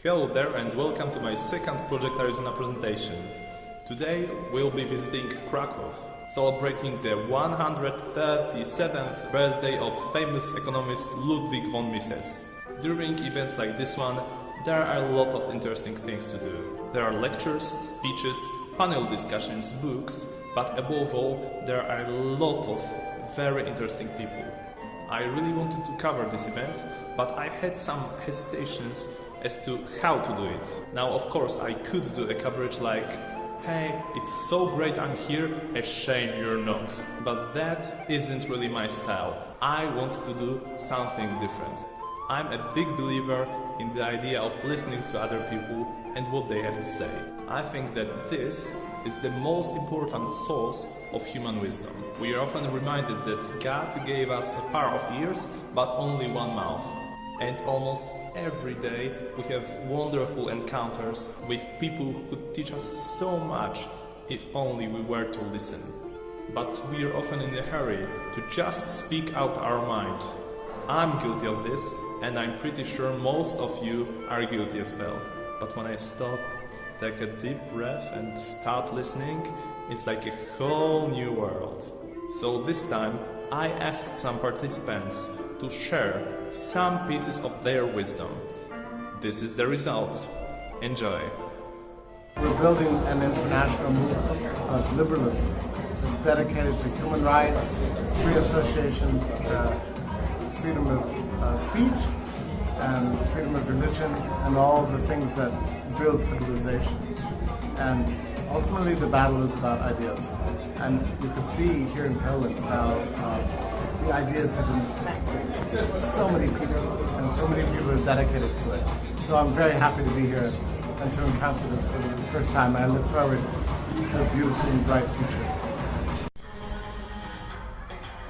Hello there and welcome to my second Project Arizona presentation. Today we'll be visiting Cracow, celebrating the 137th birthday of famous economist Ludwig von Mises. During events like this one, there are a lot of interesting things to do. There are lectures, speeches, panel discussions, books, but above all, there are a lot of very interesting people. I really wanted to cover this event, but I had some hesitations as to how to do it. Now, of course, I could do a coverage like, hey, it's so great I'm here, a shame you're not. But that isn't really my style. I want to do something different. I'm a big believer in the idea of listening to other people and what they have to say. I think that this is the most important source of human wisdom. We are often reminded that God gave us a pair of ears, but only one mouth. And almost every day we have wonderful encounters with people who teach us so much if only we were to listen. But we are often in a hurry to just speak out our mind. I'm guilty of this, and I'm pretty sure most of you are guilty as well. But when I stop, take a deep breath and start listening, it's like a whole new world. So this time I asked some participants to share some pieces of their wisdom. This is the result. Enjoy. We're building an international movement of liberalism. It's dedicated to human rights, free association, freedom of speech, and freedom of religion, and all the things that build civilization. And ultimately the battle is about ideas. And you can see here in Poland how the ideas have infected so many people, and so many people are dedicated to it. So I'm very happy to be here and to encounter this for the first time. I look forward to a beautiful and bright future.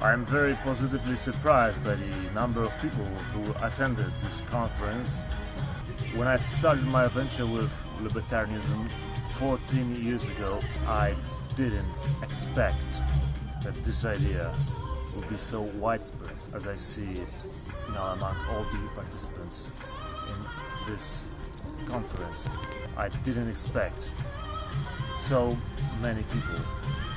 I'm very positively surprised by the number of people who attended this conference. When I started my adventure with libertarianism 14 years ago, I didn't expect that this idea would be so widespread as I see it now among all the participants in this conference. I didn't expect so many people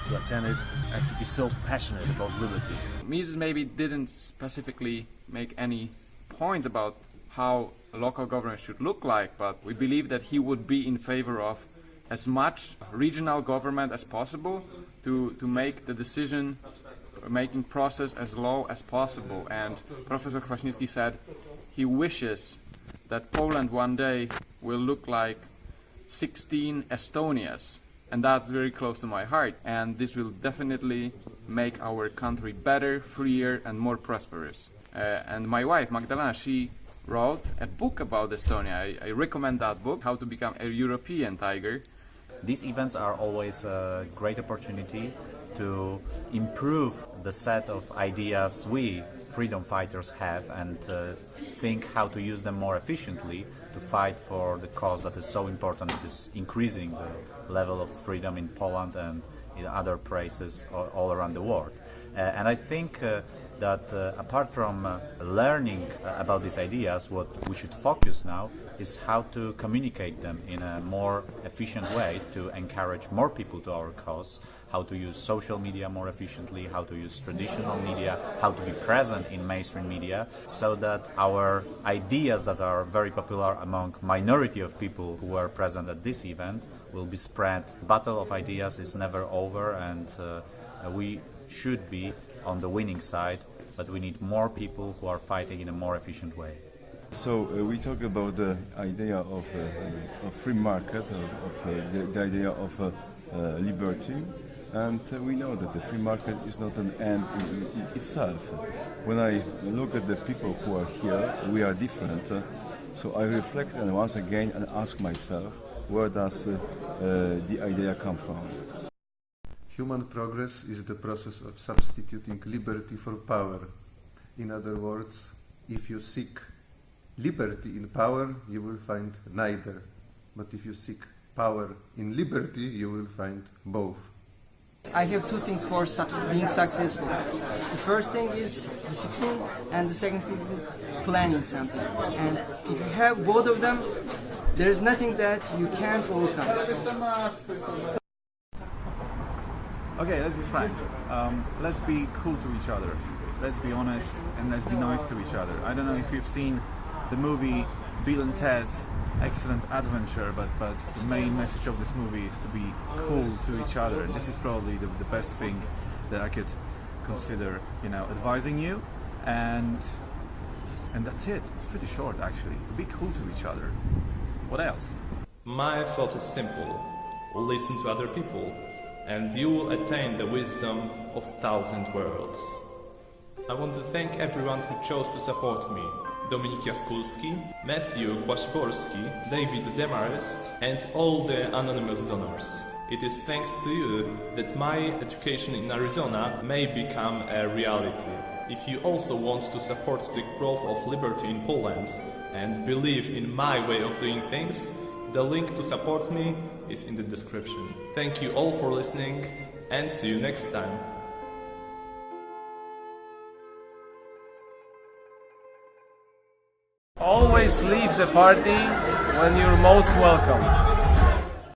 to attend it and to be so passionate about liberty. Mises maybe didn't specifically make any point about how local government should look like, but we believe that he would be in favor of as much regional government as possible to make the decision-making process as low as possible. And Professor Kwaśniewski said he wishes that Poland one day will look like 16 Estonias. And that's very close to my heart. And this will definitely make our country better, freer, and more prosperous. And my wife, Magdalena, she wrote a book about Estonia. I recommend that book, How to Become a European Tiger. These events are always a great opportunity to improve the set of ideas we freedom fighters have and think how to use them more efficiently to fight for the cause that is so important, that is increasing the level of freedom in Poland and in other places all around the world. And I think that apart from learning about these ideas, what we should focus now is how to communicate them in a more efficient way to encourage more people to our cause, how to use social media more efficiently, how to use traditional media, how to be present in mainstream media, so that our ideas that are very popular among minority of people who are present at this event will be spread. The battle of ideas is never over, and we should be on the winning side, but we need more people who are fighting in a more efficient way. So we talk about the idea of free market, the idea of liberty, and we know that the free market is not an end in itself. When I look at the people who are here, we are different, so I reflect and once again and ask myself, where does the idea come from? Human progress is the process of substituting liberty for power. In other words, if you seek liberty in power, you will find neither. But if you seek power in liberty, you will find both. I have two things for being successful. The first thing is discipline, and the second thing is planning something. And if you have both of them, There's nothing that you can't overcome. Okay, let's be frank. Let's be cool to each other. Let's be honest and let's be nice to each other. I don't know if you've seen the movie Bill and Ted's Excellent Adventure, but the main message of this movie is to be cool to each other. And this is probably the best thing that I could consider, advising you. And that's it. It's pretty short, actually. Be cool to each other. What else? My thought is simple. Listen to other people, and you will attain the wisdom of 1,000 worlds. I want to thank everyone who chose to support me. Dominik Jaskulski, Matthew Głaszborski, David Demarest, and all the anonymous donors. It is thanks to you that my education in Arizona may become a reality. If you also want to support the growth of liberty in Poland and believe in my way of doing things, the link to support me is in the description. Thank you all for listening and see you next time. Always leave the party when you're most welcome.